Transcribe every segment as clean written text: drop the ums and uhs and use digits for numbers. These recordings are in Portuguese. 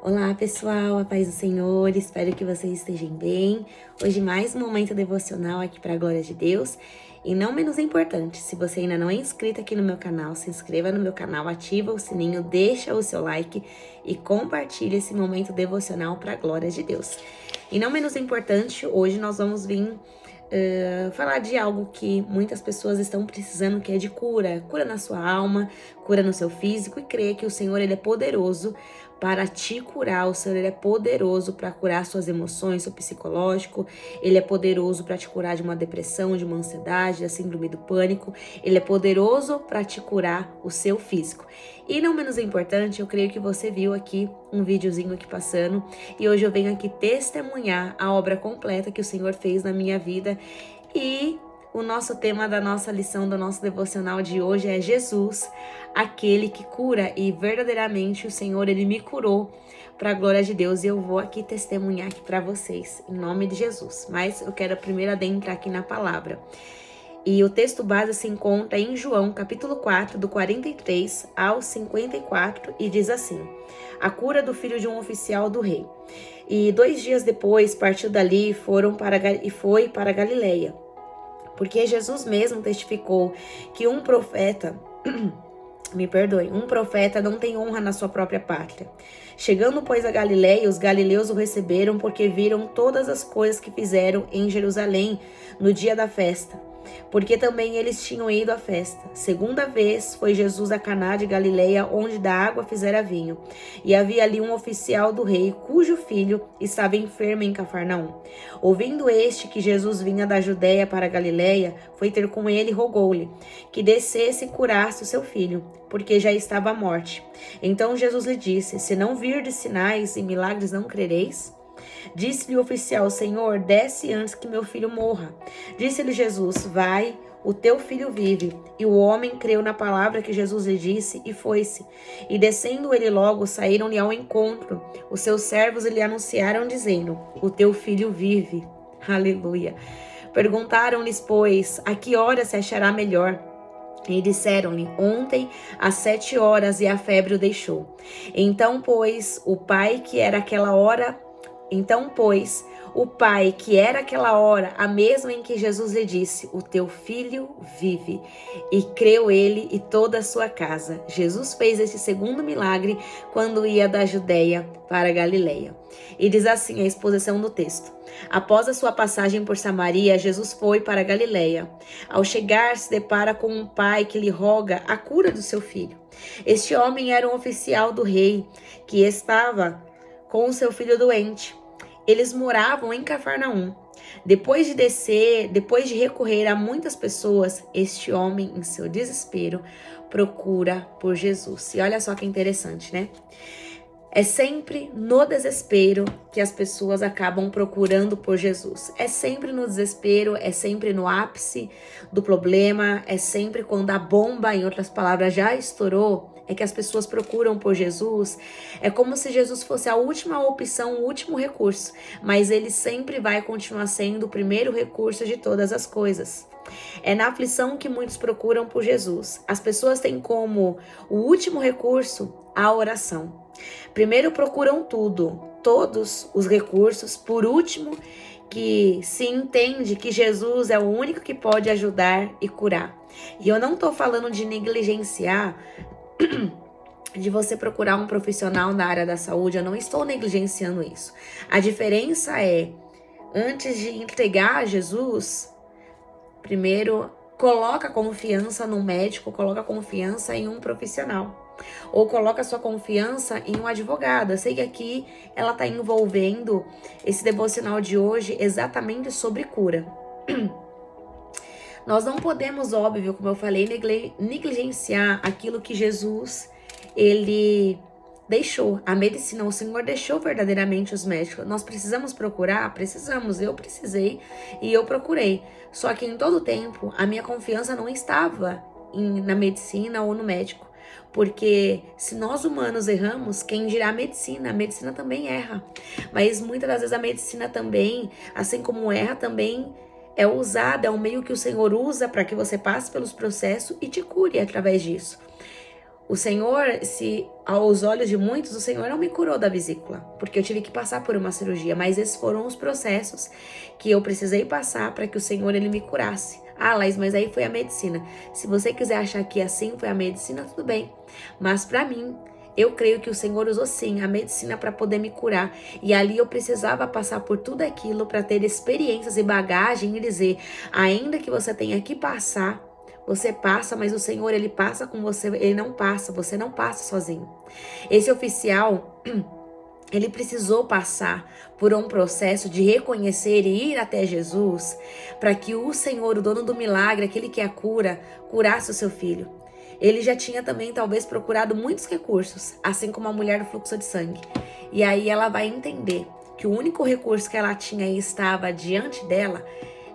Olá pessoal, a paz do Senhor, espero que vocês estejam bem. Hoje mais um momento devocional aqui para a glória de Deus. E não menos importante, se você ainda não é inscrito aqui no meu canal, se inscreva no meu canal, ativa o sininho, deixa o seu like e compartilhe esse momento devocional para a glória de Deus. E não menos importante, hoje nós vamos vir falar de algo que muitas pessoas estão precisando, que é de cura. Cura na sua alma, cura no seu físico, e creia que o Senhor ele é poderoso para te curar. O Senhor ele é poderoso para curar suas emoções, seu psicológico. Ele é poderoso para te curar de uma depressão, de uma ansiedade, da síndrome do pânico. Ele é poderoso para te curar o seu físico. E não menos importante, eu creio que você viu aqui um videozinho aqui passando, e hoje eu venho aqui testemunhar a obra completa que o Senhor fez na minha vida. E o nosso tema da nossa lição, do nosso devocional de hoje é Jesus, aquele que cura. E verdadeiramente o Senhor, ele me curou para a glória de Deus, e eu vou aqui testemunhar aqui para vocês, em nome de Jesus. Mas eu quero primeiro adentrar aqui na palavra. E o texto base se encontra em João, capítulo 4, do 43 ao 54, e diz assim: a cura do filho de um oficial do rei. E 2 dias depois, partiu dali e foi para Galileia, porque Jesus mesmo testificou que um profeta não tem honra na sua própria pátria. Chegando, pois, a Galileia, os galileus o receberam, porque viram todas as coisas que fizeram em Jerusalém no dia da festa, porque também eles tinham ido à festa. Segunda vez foi Jesus a Caná de Galileia, onde da água fizera vinho. E havia ali um oficial do rei, cujo filho estava enfermo em Cafarnaum. Ouvindo este que Jesus vinha da Judéia para a Galileia, foi ter com ele e rogou-lhe que descesse e curasse o seu filho, porque já estava à morte. Então Jesus lhe disse: se não virdes sinais e milagres, não crereis? Disse-lhe o oficial: Senhor, desce antes que meu filho morra. Disse-lhe Jesus: vai, o teu filho vive. E o homem creu na palavra que Jesus lhe disse e foi-se. E descendo ele logo, saíram-lhe ao encontro. Os seus servos lhe anunciaram, dizendo: o teu filho vive. Aleluia. Perguntaram-lhes, pois, a que hora se achará melhor? E disseram-lhe: ontem, às 7 horas, e a febre o deixou. Então, pois, o pai que era aquela hora, a mesma em que Jesus lhe disse: o teu filho vive. E creu ele e toda a sua casa. Jesus fez esse segundo milagre quando ia da Judéia para a Galileia. E diz assim a exposição do texto: após a sua passagem por Samaria, Jesus foi para a Galileia. Ao chegar, se depara com um pai que lhe roga a cura do seu filho. Este homem era um oficial do rei que estava com o seu filho doente. Eles moravam em Cafarnaum. Depois de recorrer a muitas pessoas, este homem, em seu desespero, procura por Jesus. E olha só que interessante, né? É sempre no desespero que as pessoas acabam procurando por Jesus. É sempre no desespero, é sempre no ápice do problema, é sempre quando a bomba, em outras palavras, já estourou, é que as pessoas procuram por Jesus. É como se Jesus fosse a última opção, o último recurso, mas ele sempre vai continuar sendo o primeiro recurso de todas as coisas. É na aflição que muitos procuram por Jesus. As pessoas têm como o último recurso a oração. Primeiro procuram todos os recursos. Por último, que se entende que Jesus é o único que pode ajudar e curar. E eu não estou falando de negligenciar, de você procurar um profissional na área da saúde. Eu não estou negligenciando isso. A diferença é, antes de entregar a Jesus, primeiro coloca confiança no médico, coloca confiança em um profissional. Ou coloca sua confiança em um advogado. Eu sei que aqui ela está envolvendo esse devocional de hoje exatamente sobre cura. Nós não podemos, óbvio, como eu falei, negligenciar aquilo que Jesus, ele deixou. A medicina, o Senhor deixou verdadeiramente os médicos. Nós precisamos procurar? Precisamos. Eu precisei e eu procurei. Só que em todo tempo, a minha confiança não estava na medicina ou no médico. Porque se nós humanos erramos, quem dirá a medicina? A medicina também erra. Mas muitas das vezes a medicina também, assim como erra, também é usada, é um meio que o Senhor usa para que você passe pelos processos e te cure através disso. O Senhor, se aos olhos de muitos, o Senhor não me curou da vesícula, porque eu tive que passar por uma cirurgia, mas esses foram os processos que eu precisei passar para que o Senhor ele me curasse. Ah, Laís, mas aí foi a medicina. Se você quiser achar que assim foi a medicina, tudo bem. Mas para mim, eu creio que o Senhor usou sim a medicina para poder me curar. E ali eu precisava passar por tudo aquilo para ter experiências e bagagem e dizer, ainda que você tenha que passar, você passa, mas o Senhor, ele passa com você, ele não passa, você não passa sozinho. Esse oficial, ele precisou passar por um processo de reconhecer e ir até Jesus para que o Senhor, o dono do milagre, aquele que é a cura, curasse o seu filho. Ele já tinha também talvez procurado muitos recursos, assim como a mulher do fluxo de sangue. E aí ela vai entender que o único recurso que ela tinha e estava diante dela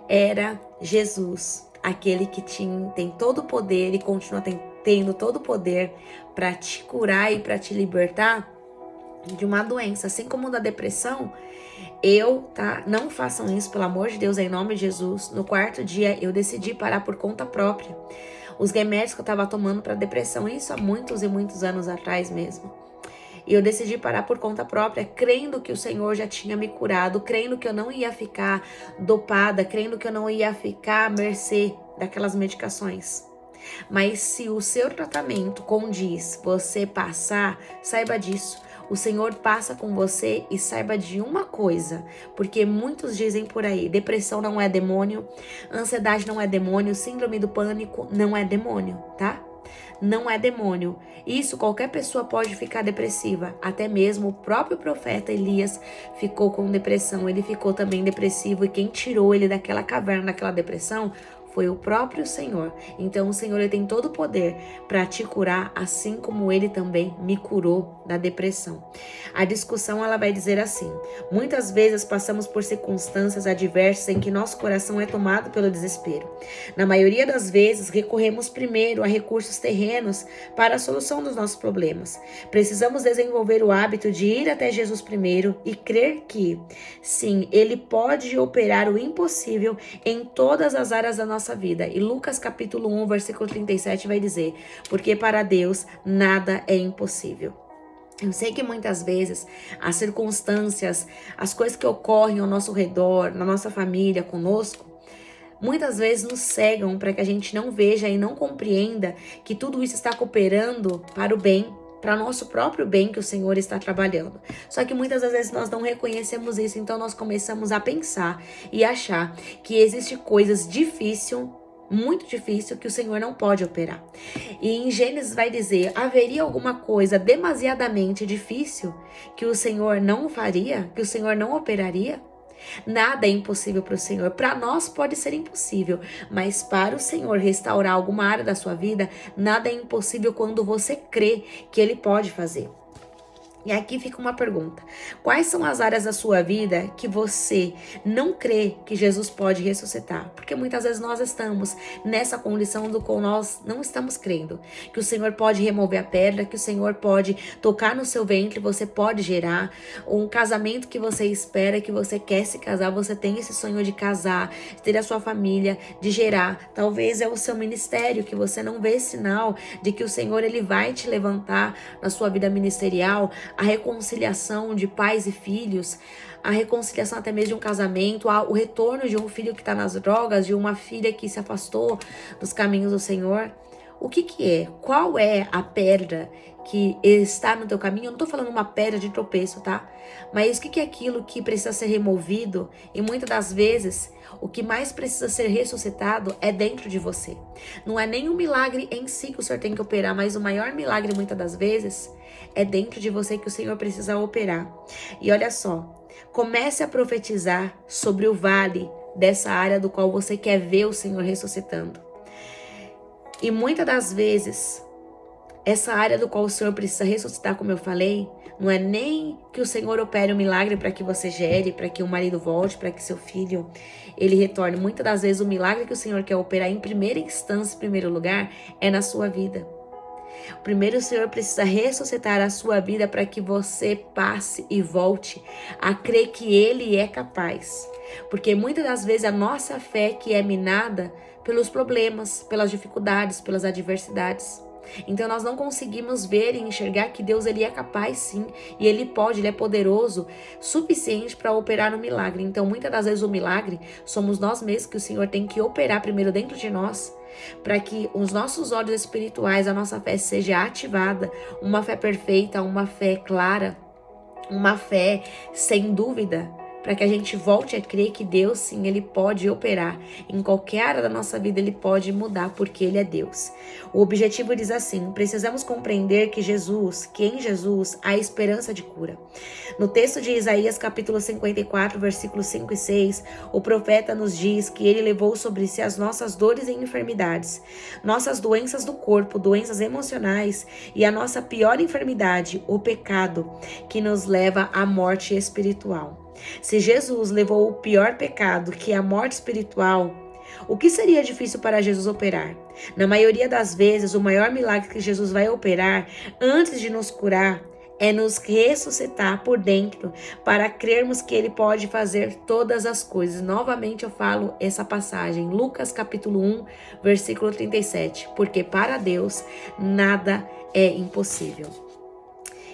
era Jesus, aquele que tem todo o poder e continua tendo todo o poder para te curar e para te libertar de uma doença, assim como da depressão. Não façam isso, pelo amor de Deus, em nome de Jesus. No quarto dia eu decidi parar por conta própria os remédios que eu estava tomando para depressão, isso há muitos e muitos anos atrás mesmo. E eu decidi parar por conta própria, crendo que o Senhor já tinha me curado, crendo que eu não ia ficar dopada, crendo que eu não ia ficar à mercê daquelas medicações. Mas se o seu tratamento condiz você passar, saiba disso. O Senhor passa com você e saiba de uma coisa, porque muitos dizem por aí, depressão não é demônio, ansiedade não é demônio, síndrome do pânico não é demônio, tá? Não é demônio. Isso, qualquer pessoa pode ficar depressiva. Até mesmo o próprio profeta Elias ficou com depressão. Ele ficou também depressivo e quem tirou ele daquela caverna, daquela depressão, foi o próprio Senhor. Então o Senhor ele tem todo o poder para te curar, assim como ele também me curou da depressão. A discussão ela vai dizer assim: muitas vezes passamos por circunstâncias adversas em que nosso coração é tomado pelo desespero. Na maioria das vezes recorremos primeiro a recursos terrenos para a solução dos nossos problemas. Precisamos desenvolver o hábito de ir até Jesus primeiro e crer que, sim, ele pode operar o impossível em todas as áreas da nossa vida. E Lucas capítulo 1, versículo 37 vai dizer: porque para Deus nada é impossível. Eu sei que muitas vezes as circunstâncias, as coisas que ocorrem ao nosso redor, na nossa família, conosco, muitas vezes nos cegam para que a gente não veja e não compreenda que tudo isso está cooperando para o bem, para nosso próprio bem que o Senhor está trabalhando. Só que muitas das vezes nós não reconhecemos isso, então nós começamos a pensar e achar que existe coisas difíceis, muito difícil, que o Senhor não pode operar. E em Gênesis vai dizer, haveria alguma coisa demasiadamente difícil que o Senhor não faria, que o Senhor não operaria? Nada é impossível para o Senhor. Para nós pode ser impossível, mas para o Senhor restaurar alguma área da sua vida, nada é impossível quando você crê que Ele pode fazer. E aqui fica uma pergunta: quais são as áreas da sua vida que você não crê que Jesus pode ressuscitar? Porque muitas vezes nós estamos nessa condição do qual nós não estamos crendo. Que o Senhor pode remover a pedra, que o Senhor pode tocar no seu ventre, você pode gerar um casamento que você espera, que você quer se casar, você tem esse sonho de casar, de ter a sua família, de gerar. Talvez é o seu ministério, que você não vê sinal de que o Senhor ele vai te levantar na sua vida ministerial. A reconciliação de pais e filhos, a reconciliação até mesmo de um casamento, o retorno de um filho que está nas drogas, de uma filha que se afastou dos caminhos do Senhor. O que é? Qual é a pedra que está no teu caminho? Eu não estou falando uma pedra de tropeço, tá? Mas o que é aquilo que precisa ser removido? E muitas das vezes, o que mais precisa ser ressuscitado é dentro de você. Não é nem um milagre em si que o Senhor tem que operar, mas o maior milagre muitas das vezes é dentro de você que o Senhor precisa operar. E olha só, comece a profetizar sobre o vale dessa área do qual você quer ver o Senhor ressuscitando. E muitas das vezes, essa área do qual o Senhor precisa ressuscitar, como eu falei, não é nem que o Senhor opere um milagre para que você gere, para que o marido volte, para que seu filho ele retorne. Muitas das vezes o milagre que o Senhor quer operar em primeira instância, em primeiro lugar, é na sua vida. Primeiro o Senhor precisa ressuscitar a sua vida para que você passe e volte a crer que Ele é capaz. Porque muitas das vezes a nossa fé que é minada pelos problemas, pelas dificuldades, pelas adversidades. Então nós não conseguimos ver e enxergar que Deus ele é capaz sim, e ele pode, ele é poderoso, suficiente para operar um milagre. Então muitas das vezes o milagre somos nós mesmos que o Senhor tem que operar primeiro dentro de nós, para que os nossos olhos espirituais, a nossa fé seja ativada, uma fé perfeita, uma fé clara, uma fé sem dúvida, para que a gente volte a crer que Deus, sim, ele pode operar. Em qualquer área da nossa vida, ele pode mudar, porque ele é Deus. O objetivo diz assim: precisamos compreender que em Jesus há esperança de cura. No texto de Isaías, capítulo 54, versículos 5 e 6, o profeta nos diz que ele levou sobre si as nossas dores e enfermidades, nossas doenças do corpo, doenças emocionais e a nossa pior enfermidade, o pecado, que nos leva à morte espiritual. Se Jesus levou o pior pecado, que é a morte espiritual, o que seria difícil para Jesus operar? Na maioria das vezes, o maior milagre que Jesus vai operar antes de nos curar é nos ressuscitar por dentro, para crermos que ele pode fazer todas as coisas. Novamente eu falo essa passagem, Lucas capítulo 1, versículo 37, porque para Deus nada é impossível.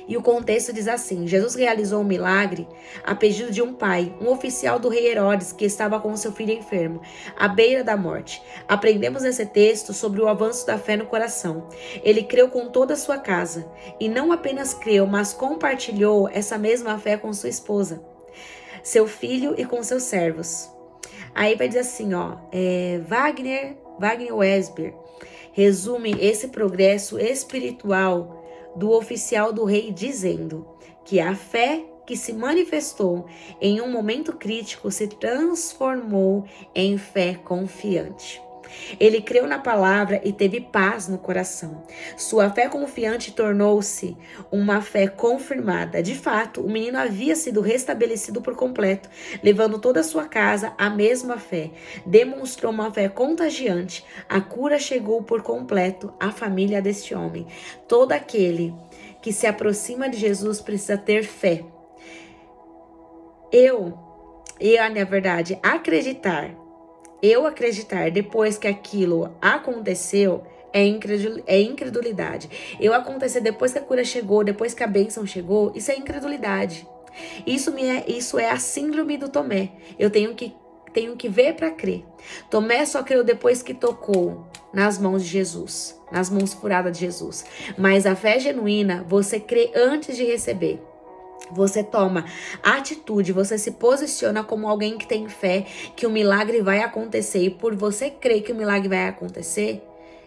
E o contexto diz assim: Jesus realizou um milagre a pedido de um pai, um oficial do rei Herodes, que estava com seu filho enfermo, à beira da morte. Aprendemos nesse texto sobre o avanço da fé no coração. Ele creu com toda a sua casa, e não apenas creu, mas compartilhou essa mesma fé com sua esposa, seu filho e com seus servos. Aí vai dizer assim, Wagner Wesber resume esse progresso espiritual do oficial do rei dizendo que a fé que se manifestou em um momento crítico se transformou em fé confiante. Ele creu na palavra e teve paz no coração. Sua fé confiante tornou-se uma fé confirmada. De fato, o menino havia sido restabelecido por completo, levando toda a sua casa à mesma fé. Demonstrou uma fé contagiante. A cura chegou por completo à família deste homem. Todo aquele que se aproxima de Jesus precisa ter fé. Na verdade, acreditar depois que aquilo aconteceu é incredulidade. Acontecer depois que a cura chegou, depois que a bênção chegou, isso é incredulidade. Isso é a síndrome do Tomé. Eu tenho que ver para crer. Tomé só creu depois que tocou nas mãos de Jesus, nas mãos furadas de Jesus. Mas a fé genuína, você crê antes de receber. Você toma atitude, você se posiciona como alguém que tem fé que o milagre vai acontecer. E por você crer que o milagre vai acontecer,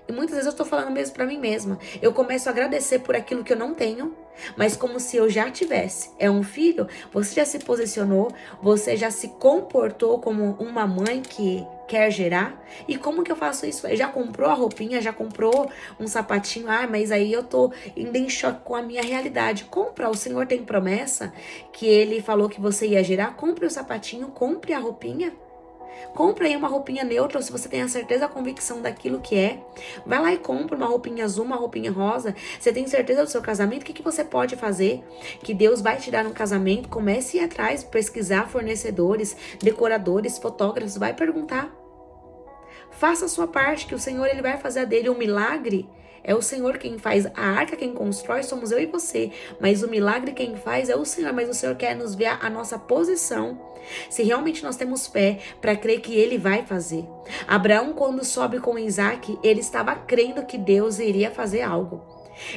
e muitas vezes eu estou falando mesmo para mim mesma, eu começo a agradecer por aquilo que eu não tenho, mas como se eu já tivesse. É um filho, você já se posicionou, você já se comportou como uma mãe que quer gerar. E como que eu faço isso? Já comprou a roupinha, já comprou um sapatinho? Mas aí eu tô indo em choque com a minha realidade. Compra, o Senhor tem promessa que Ele falou que você ia gerar. Compre o sapatinho, compre a roupinha. Compra aí uma roupinha neutra, ou se você tem a certeza, a convicção daquilo que é. Vai lá e compra uma roupinha azul, uma roupinha rosa. Você tem certeza do seu casamento? O que você pode fazer? Que Deus vai te dar um casamento? Comece a ir atrás, pesquisar fornecedores, decoradores, fotógrafos. Vai perguntar. Faça a sua parte, que o Senhor ele vai fazer a dele. O milagre é o Senhor quem faz. A arca quem constrói somos eu e você. Mas o milagre quem faz é o Senhor. Mas o Senhor quer nos ver a nossa posição. Se realmente nós temos fé para crer que Ele vai fazer. Abraão, quando sobe com Isaac, ele estava crendo que Deus iria fazer algo.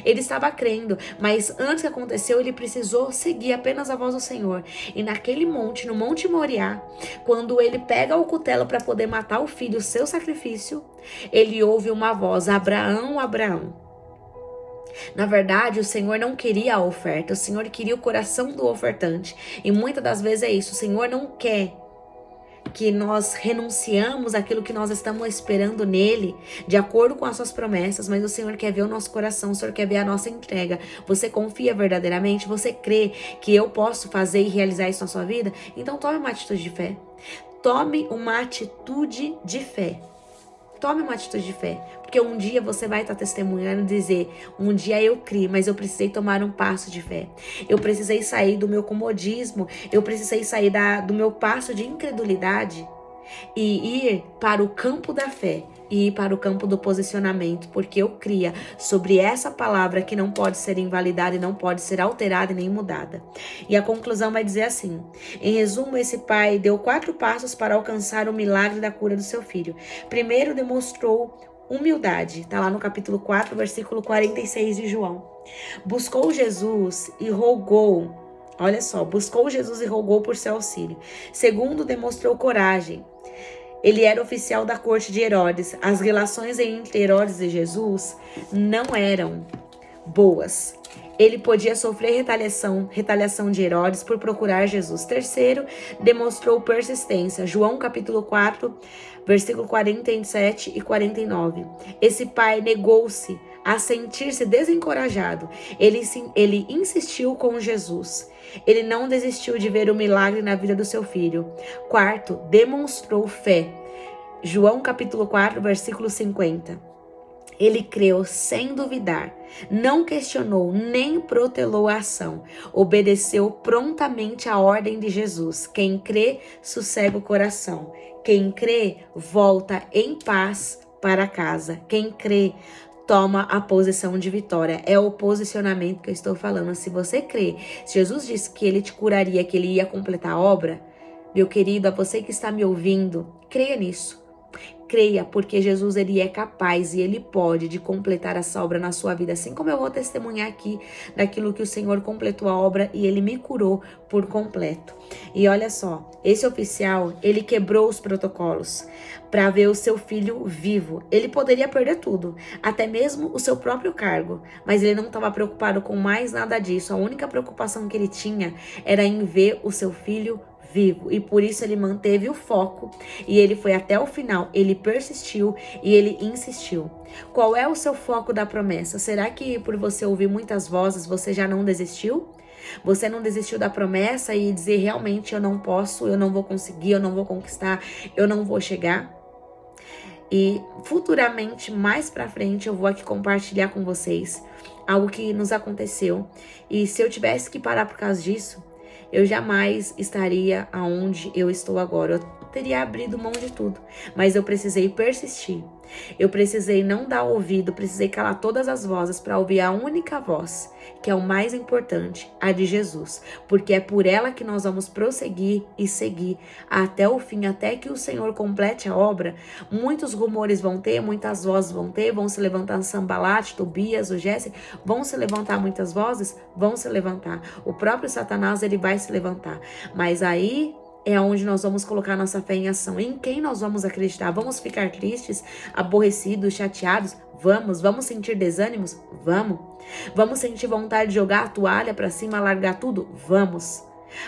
Ele estava crendo, mas antes que aconteceu, ele precisou seguir apenas a voz do Senhor. E naquele monte, no Monte Moriá, quando ele pega o cutelo para poder matar o filho, o seu sacrifício, ele ouve uma voz: Abraão, Abraão. Na verdade, o Senhor não queria a oferta, o Senhor queria o coração do ofertante. E muitas das vezes é isso, o Senhor não quer que nós renunciamos àquilo que nós estamos esperando nele, de acordo com as suas promessas, mas o Senhor quer ver o nosso coração, o Senhor quer ver a nossa entrega. Você confia verdadeiramente? Você crê que eu posso fazer e realizar isso na sua vida? Então tome uma atitude de fé. Tome uma atitude de fé. Tome uma atitude de fé, porque um dia você vai estar testemunhando e dizer: um dia eu criei, mas eu precisei tomar um passo de fé. Eu precisei sair do meu comodismo, eu precisei sair do meu passo de incredulidade e ir para o campo da fé e ir para o campo do posicionamento, porque eu cria sobre essa palavra que não pode ser invalidada e não pode ser alterada e nem mudada. E a conclusão vai dizer assim: em resumo, esse pai deu 4 passos para alcançar o milagre da cura do seu filho. Primeiro, demonstrou humildade, está lá no capítulo 4, versículo 46 de João. Buscou Jesus e rogou, olha só, buscou Jesus e rogou por seu auxílio. Segundo, demonstrou coragem. Ele era oficial da corte de Herodes. As relações entre Herodes e Jesus não eram boas. Ele podia sofrer retaliação de Herodes por procurar Jesus. Terceiro, demonstrou persistência. João capítulo 4, versículo 47 e 49. Esse pai negou-se a sentir-se desencorajado. Ele insistiu com Jesus. Ele não desistiu de ver o milagre na vida do seu filho. Quarto, demonstrou fé. João capítulo 4, versículo 50. Ele creu sem duvidar, não questionou nem protelou a ação, obedeceu prontamente à ordem de Jesus. Quem crê, sossega o coração. Quem crê, volta em paz para casa. Quem crê, toma a posição de vitória. É o posicionamento que eu estou falando. Se você crê, se Jesus disse que ele te curaria, que ele ia completar a obra, meu querido, a você que está me ouvindo, creia nisso. Creia, porque Jesus ele é capaz e ele pode de completar essa obra na sua vida, assim como eu vou testemunhar aqui daquilo que o Senhor completou a obra e ele me curou por completo. E olha só, esse oficial, ele quebrou os protocolos para ver o seu filho vivo. Ele poderia perder tudo, até mesmo o seu próprio cargo, mas ele não estava preocupado com mais nada disso. A única preocupação que ele tinha era em ver o seu filho vivo, e por isso ele manteve o foco e ele foi até o final, ele persistiu e ele insistiu. Qual é o seu foco da promessa? Será que por você ouvir muitas vozes você já não desistiu? Você não desistiu da promessa e dizer realmente eu não posso, eu não vou conseguir, eu não vou conquistar, eu não vou chegar? E futuramente, mais pra frente, eu vou aqui compartilhar com vocês algo que nos aconteceu, e se eu tivesse que parar por causa disso, eu jamais estaria aonde eu estou agora. Eu teria abrido mão de tudo, mas eu precisei persistir. Eu precisei não dar ouvido, precisei calar todas as vozes para ouvir a única voz, que é o mais importante, a de Jesus, porque é por ela que nós vamos prosseguir e seguir até o fim, até que o Senhor complete a obra. Muitos rumores vão ter, muitas vozes vão ter, vão se levantar Sambalate, Tobias, o Jesse, vão se levantar muitas vozes, vão se levantar. O próprio Satanás, ele vai se levantar, mas aí é onde nós vamos colocar nossa fé em ação. Em quem nós vamos acreditar? Vamos ficar tristes, aborrecidos, chateados? Vamos sentir desânimos? Vamos sentir vontade de jogar a toalha para cima, largar tudo? Vamos.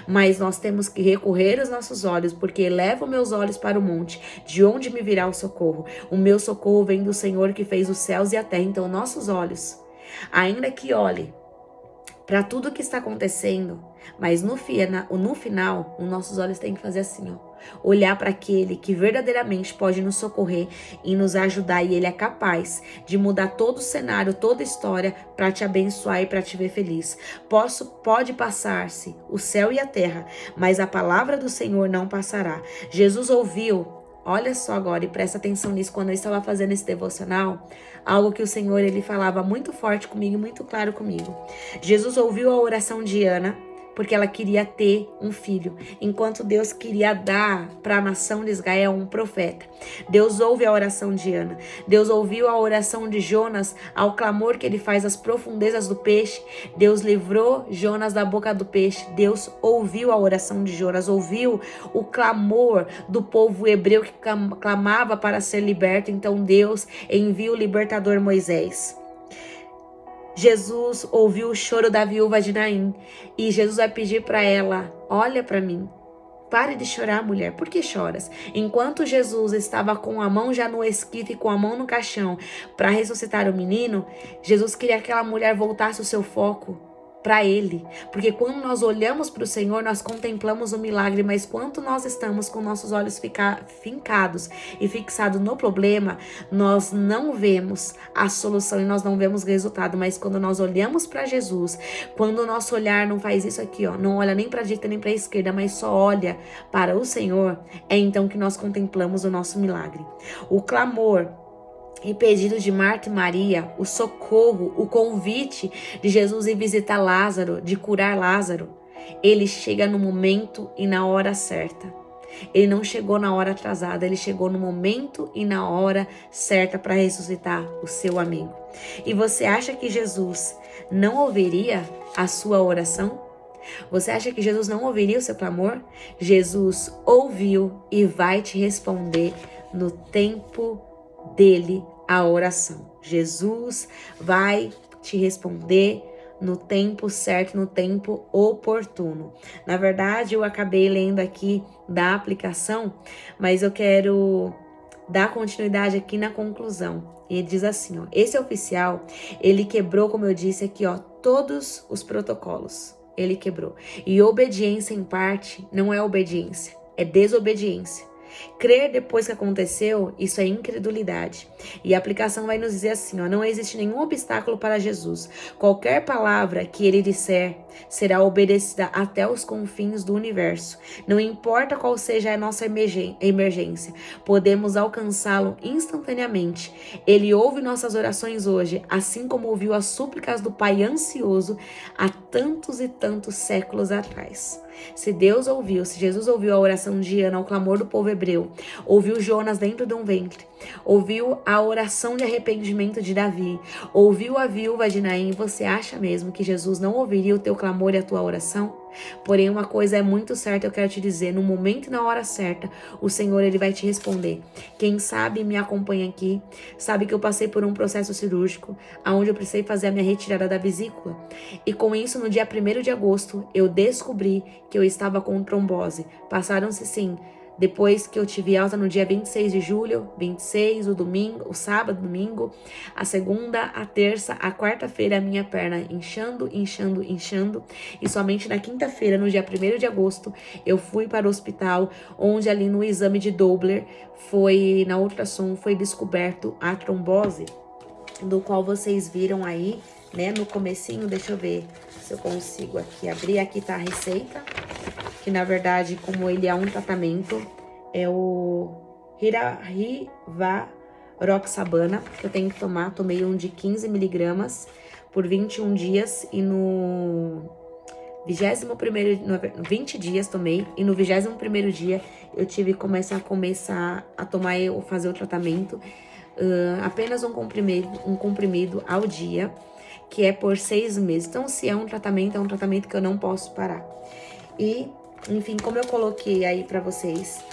Mas nós temos que recorrer os nossos olhos, porque elevo meus olhos para o monte, de onde me virá o socorro. O meu socorro vem do Senhor que fez os céus e a terra. Então nossos olhos, ainda que olhe para tudo que está acontecendo, mas no final, os nossos olhos têm que fazer assim, ó. Olhar para aquele que verdadeiramente pode nos socorrer e nos ajudar, e ele é capaz de mudar todo o cenário, toda a história para te abençoar e para te ver feliz. Pode passar-se o céu e a terra, mas a palavra do Senhor não passará. Jesus ouviu, olha só agora, e presta atenção nisso, quando eu estava fazendo esse devocional, algo que o Senhor, ele falava muito forte comigo, muito claro comigo. Jesus ouviu a oração de Ana, porque ela queria ter um filho, enquanto Deus queria dar para a nação de Israel um profeta. Deus ouve a oração de Ana. Deus ouviu a oração de Jonas, ao clamor que ele faz às profundezas do peixe. Deus livrou Jonas da boca do peixe. Deus ouviu a oração de Jonas, ouviu o clamor do povo hebreu que clamava para ser liberto. Então Deus envia o libertador Moisés. Jesus ouviu o choro da viúva de Naim, e Jesus vai pedir para ela: olha para mim, pare de chorar, mulher, por que choras? Enquanto Jesus estava com a mão já no esquife, com a mão no caixão, para ressuscitar o menino, Jesus queria que aquela mulher voltasse o seu foco para Ele, porque quando nós olhamos para o Senhor, nós contemplamos o milagre, mas quando nós estamos com nossos olhos fincados e fixados no problema, nós não vemos a solução e nós não vemos resultado, mas quando nós olhamos para Jesus, quando o nosso olhar não faz isso aqui, ó, não olha nem para a direita nem para a esquerda, mas só olha para o Senhor, é então que nós contemplamos o nosso milagre. O clamor e pedido de Marta e Maria, o socorro, o convite de Jesus em visitar Lázaro, de curar Lázaro, ele chega no momento e na hora certa. Ele não chegou na hora atrasada, ele chegou no momento e na hora certa para ressuscitar o seu amigo. E você acha que Jesus não ouviria a sua oração? Você acha que Jesus não ouviria o seu clamor? Jesus ouviu e vai te responder no tempo dele a oração. Jesus vai te responder no tempo certo, no tempo oportuno. Na verdade, eu acabei lendo aqui da aplicação, mas eu quero dar continuidade aqui na conclusão. E ele diz assim, ó, esse oficial, ele quebrou, como eu disse aqui, ó, todos os protocolos. Ele quebrou. E obediência em parte não é obediência, é desobediência. Crer depois que aconteceu, isso é incredulidade. E a aplicação vai nos dizer assim, ó, não existe nenhum obstáculo para Jesus. Qualquer palavra que ele disser será obedecida até os confins do universo. Não importa qual seja a nossa emergência, podemos alcançá-lo instantaneamente. Ele ouve nossas orações hoje, assim como ouviu as súplicas do Pai ansioso há tantos e tantos séculos atrás. Se Deus ouviu, se Jesus ouviu a oração de Ana, o clamor do povo hebreu, ouviu Jonas dentro de um ventre, ouviu a oração de arrependimento de Davi, ouviu a viúva de Naim, você acha mesmo que Jesus não ouviria o teu clamor e a tua oração? Porém, uma coisa é muito certa, eu quero te dizer, no momento e na hora certa, o Senhor, ele vai te responder. Quem sabe me acompanha aqui, sabe que eu passei por um processo cirúrgico, onde eu precisei fazer a minha retirada da vesícula. E com isso, no dia 1º de agosto, eu descobri que eu estava com trombose. Passaram-se, sim, depois que eu tive alta no dia 26 de julho, 26, o domingo, o sábado, domingo, a segunda, a terça, a quarta-feira, a minha perna inchando, e somente na quinta-feira, no dia 1º de agosto, eu fui para o hospital, onde ali no exame de Doppler, na ultrassom, foi descoberto a trombose, do qual vocês viram aí, né, no comecinho. Deixa eu ver se eu consigo aqui abrir. Aqui tá a receita, que na verdade, como ele é um tratamento, é o Rivaroxabana, que eu tenho que tomar. Tomei um de 15 miligramas por 21 dias e no 20 dias tomei, e no 21º dia eu tive que começar a tomar, fazer o tratamento, apenas um comprimido ao dia, que é por 6 meses. Então, se é um tratamento que eu não posso parar. E, enfim, como eu coloquei aí pra vocês,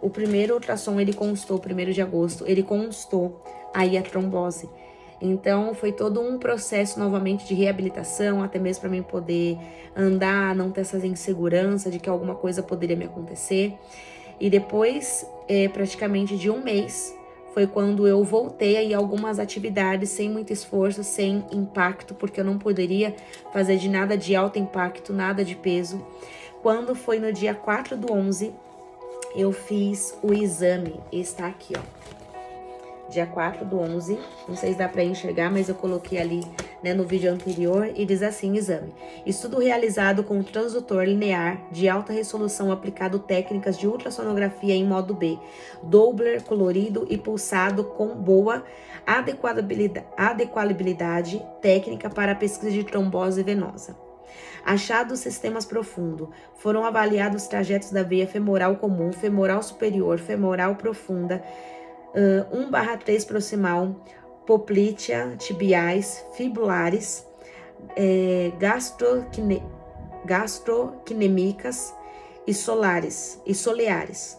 o primeiro ultrassom, ele constou, 1º de agosto, ele constou aí a trombose. Então, foi todo um processo, novamente, de reabilitação, até mesmo para mim poder andar, não ter essa insegurança de que alguma coisa poderia me acontecer. E depois, praticamente de um mês, foi quando eu voltei aí a algumas atividades sem muito esforço, sem impacto, porque eu não poderia fazer de nada de alto impacto, nada de peso. Quando foi no dia 4/11, eu fiz o exame, está aqui, ó. Dia 4/11, não sei se dá para enxergar, mas eu coloquei ali, né, no vídeo anterior, e diz assim, exame. Estudo realizado com transdutor linear de alta resolução aplicado técnicas de ultrassonografia em modo B, Doppler colorido e pulsado com boa adequabilidade técnica para a pesquisa de trombose venosa. Achados sistemas profundo. Foram avaliados os trajetos da veia femoral comum, femoral superior, femoral profunda, 1/3 proximal, poplítea, tibiais, fibulares, gastroquinêmicas e soleares.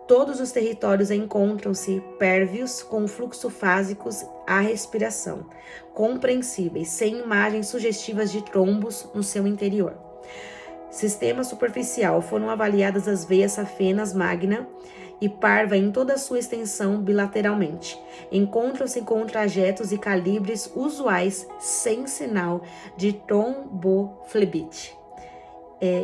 Todos os territórios encontram-se pérvios com fluxo fásicos à respiração, compreensíveis, sem imagens sugestivas de trombos no seu interior. Sistema superficial. Foram avaliadas as veias safenas magna e parva em toda a sua extensão bilateralmente. Encontram-se com trajetos e calibres usuais sem sinal de tromboflebite.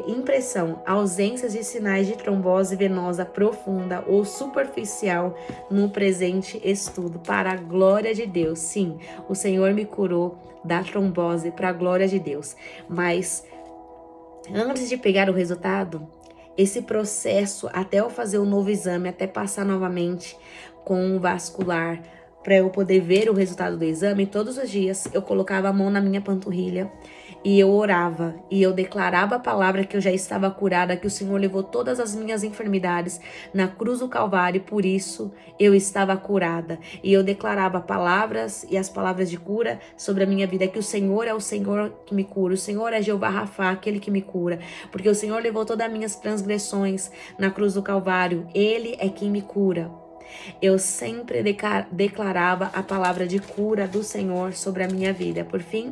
Impressão, ausências de sinais de trombose venosa profunda ou superficial no presente estudo. Para a glória de Deus, sim, o Senhor me curou da trombose para a glória de Deus. Mas antes de pegar o resultado, esse processo até eu fazer o novo exame, até passar novamente com o vascular, para eu poder ver o resultado do exame, todos os dias eu colocava a mão na minha panturrilha e eu orava e eu declarava a palavra que eu já estava curada, que o Senhor levou todas as minhas enfermidades na cruz do Calvário e por isso eu estava curada. E eu declarava palavras e as palavras de cura sobre a minha vida, que o Senhor é o Senhor que me cura, o Senhor é Jeová Rafá, aquele que me cura, porque o Senhor levou todas as minhas transgressões na cruz do Calvário, Ele é quem me cura. Eu sempre declarava a palavra de cura do Senhor sobre a minha vida. Por fim,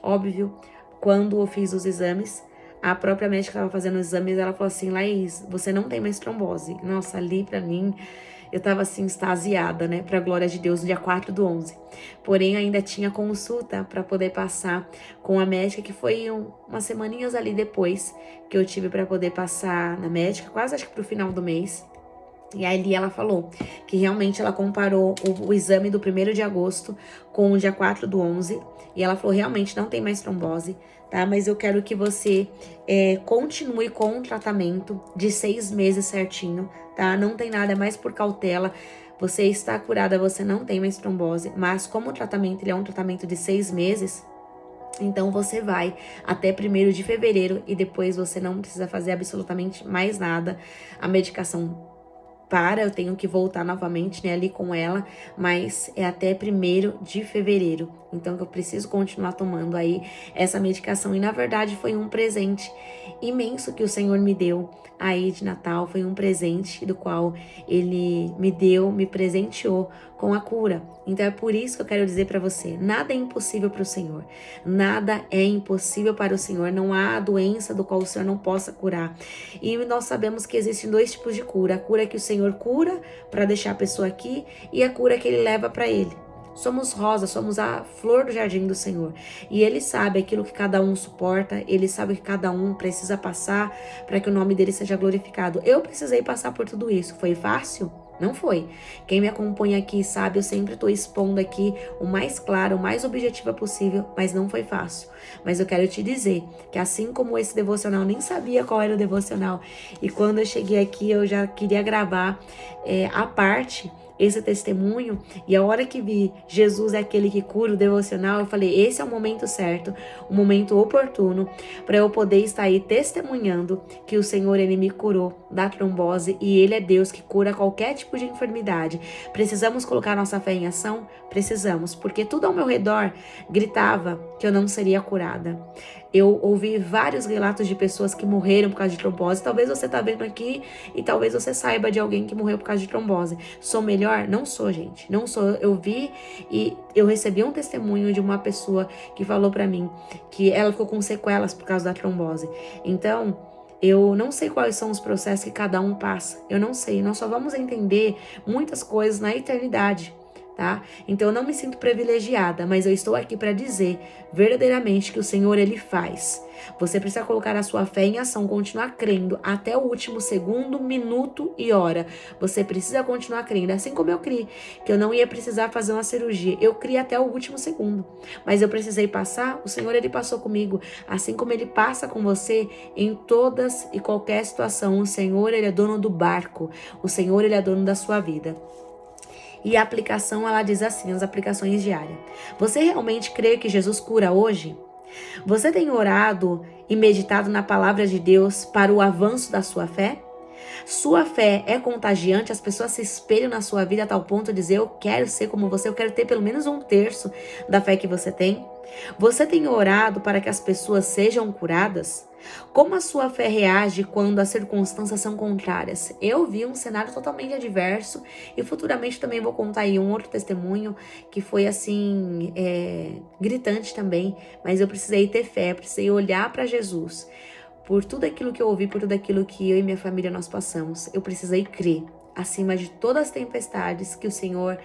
óbvio, quando eu fiz os exames, a própria médica que estava fazendo os exames, ela falou assim: Laís, você não tem mais trombose. Nossa, ali pra mim, eu tava assim, extasiada, né? Pra glória de Deus, no dia 4/11. Porém, ainda tinha consulta para poder passar com a médica, que foi umas semaninhas ali depois que eu tive para poder passar na médica, quase acho que pro final do mês. E aí ela falou que realmente ela comparou o exame do 1º de agosto com o dia 4/11. E ela falou, realmente não tem mais trombose, tá? Mas eu quero que você continue com o tratamento de 6 meses certinho, tá? Não tem nada, é mais por cautela. Você está curada, você não tem mais trombose. Mas como o tratamento ele é um tratamento de 6 meses... Então você vai até 1º de fevereiro e depois você não precisa fazer absolutamente mais nada. A medicação eu tenho que voltar novamente, né, ali com ela, mas é até 1º de fevereiro. Então eu preciso continuar tomando aí essa medicação. E na verdade foi um presente imenso que o Senhor me deu aí de Natal. Foi um presente do qual Ele me deu, me presenteou com a cura. Então é por isso que eu quero dizer para você, nada é impossível para o Senhor. Nada é impossível para o Senhor. Não há doença do qual o Senhor não possa curar. E nós sabemos que existem 2 tipos de cura. A cura que o Senhor cura para deixar a pessoa aqui e a cura que Ele leva para Ele. Somos rosa, somos a flor do jardim do Senhor. E Ele sabe aquilo que cada um suporta, Ele sabe o que cada um precisa passar para que o nome dEle seja glorificado. Eu precisei passar por tudo isso. Foi fácil? Não foi. Quem me acompanha aqui sabe, eu sempre estou expondo aqui o mais claro, o mais objetiva possível, mas não foi fácil. Mas eu quero te dizer que assim como esse devocional, nem sabia qual era o devocional, e quando eu cheguei aqui eu já queria gravar a parte, esse testemunho, e a hora que vi Jesus é aquele que cura o devocional, eu falei, esse é o momento certo, o momento oportuno, para eu poder estar aí testemunhando que o Senhor, Ele me curou da trombose, e Ele é Deus que cura qualquer tipo de enfermidade. Precisamos colocar nossa fé em ação? Precisamos, porque tudo ao meu redor gritava que eu não seria curada. Eu ouvi vários relatos de pessoas que morreram por causa de trombose. Talvez você tá vendo aqui e talvez você saiba de alguém que morreu por causa de trombose. Sou melhor? Não sou, gente. Não sou. Eu vi e eu recebi um testemunho de uma pessoa que falou pra mim que ela ficou com sequelas por causa da trombose. Então, eu não sei quais são os processos que cada um passa. Eu não sei. Nós só vamos entender muitas coisas na eternidade. Tá? Então eu não me sinto privilegiada, mas eu estou aqui para dizer verdadeiramente que o Senhor, Ele faz. Você precisa colocar a sua fé em ação, continuar crendo até o último segundo, minuto e hora. Você precisa continuar crendo, assim como eu criei, que eu não ia precisar fazer uma cirurgia. Eu criei até o último segundo, mas eu precisei passar, o Senhor, Ele passou comigo, assim como Ele passa com você em todas e qualquer situação. O Senhor, Ele é dono do barco, o Senhor, Ele é dono da sua vida. E a aplicação, ela diz assim, as aplicações diárias. Você realmente crê que Jesus cura hoje? Você tem orado e meditado na palavra de Deus para o avanço da sua fé? Sua fé é contagiante, as pessoas se espelham na sua vida a tal ponto de dizer, eu quero ser como você, eu quero ter pelo menos 1/3 da fé que você tem. Você tem orado para que as pessoas sejam curadas? Como a sua fé reage quando as circunstâncias são contrárias? Eu vi um cenário totalmente adverso e futuramente também vou contar aí um outro testemunho que foi assim, gritante também, mas eu precisei ter fé, precisei olhar para Jesus. Por tudo aquilo que eu ouvi, por tudo aquilo que eu e minha família nós passamos, eu precisei crer. acima de todas as tempestades, que o Senhor,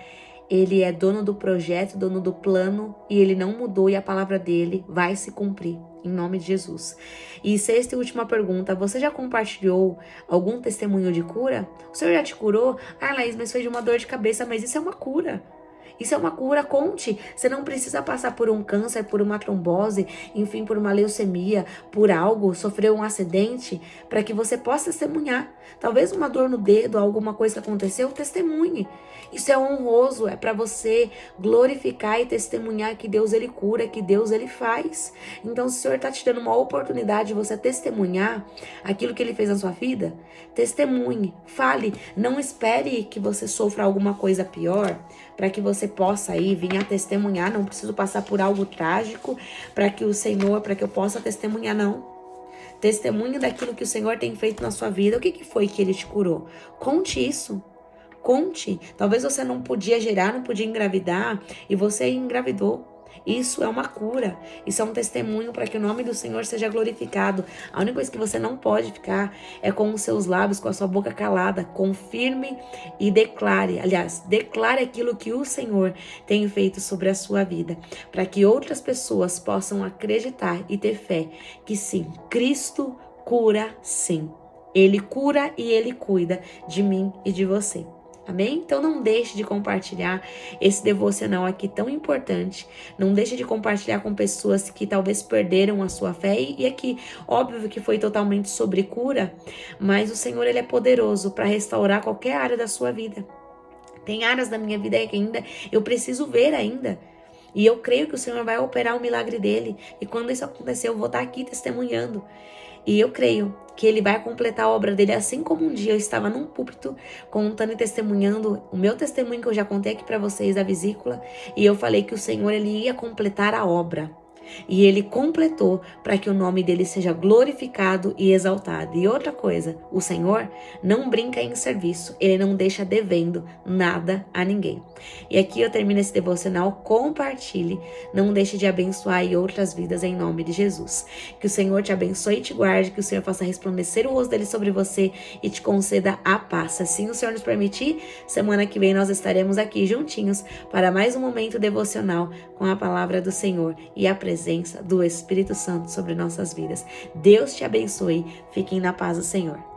Ele é dono do projeto, dono do plano, e Ele não mudou, e a palavra dele vai se cumprir, em nome de Jesus. E sexta e última pergunta: você já compartilhou algum testemunho de cura? O Senhor já te curou? Ah, Laís, mas foi de uma dor de cabeça. Mas isso é uma cura. Isso é uma cura, conte. Você não precisa passar por um câncer, por uma trombose, enfim, por uma leucemia, por algo, sofrer um acidente, para que você possa testemunhar. Talvez uma dor no dedo, alguma coisa que aconteceu, testemunhe. Isso é honroso, é para você glorificar e testemunhar que Deus, Ele cura, que Deus, Ele faz. Então, se o Senhor está te dando uma oportunidade de você testemunhar aquilo que Ele fez na sua vida, testemunhe, fale. Não espere que você sofra alguma coisa pior, para que você possa aí vir a testemunhar. Não preciso passar por algo trágico para que o Senhor, para que eu possa testemunhar, não. Testemunhe daquilo que o Senhor tem feito na sua vida. O que foi que Ele te curou? Conte isso. Conte. Talvez você não podia gerar, não podia engravidar, e você engravidou. Isso é uma cura. Isso é um testemunho para que o nome do Senhor seja glorificado. A única coisa que você não pode ficar é com os seus lábios, com a sua boca calada. Confirme e declare. Aliás, declare aquilo que o Senhor tem feito sobre a sua vida, para que outras pessoas possam acreditar e ter fé que sim, Cristo cura sim. Ele cura e Ele cuida de mim e de você. Amém? Então não deixe de compartilhar esse devocional aqui tão importante. Não deixe de compartilhar com pessoas que talvez perderam a sua fé. E aqui, óbvio que foi totalmente sobre cura, mas o Senhor, Ele é poderoso para restaurar qualquer área da sua vida. Tem áreas da minha vida que ainda eu preciso ver ainda. E eu creio que o Senhor vai operar o milagre dele. E quando isso acontecer, eu vou estar aqui testemunhando. E eu creio que Ele vai completar a obra dele, assim como um dia eu estava num púlpito contando e testemunhando o meu testemunho que eu já contei aqui para vocês da vesícula, e eu falei que o Senhor, Ele ia completar a obra. E Ele completou para que o nome dele seja glorificado e exaltado. E outra coisa, o Senhor não brinca em serviço. Ele não deixa devendo nada a ninguém. E aqui eu termino esse devocional. Compartilhe. Não deixe de abençoar aí outras vidas em nome de Jesus. Que o Senhor te abençoe e te guarde. Que o Senhor faça resplandecer o rosto dele sobre você e te conceda a paz. Assim o Senhor nos permitir, semana que vem nós estaremos aqui juntinhos para mais um momento devocional com a palavra do Senhor e a presença do Espírito Santo sobre nossas vidas. Deus te abençoe. Fiquem na paz do Senhor.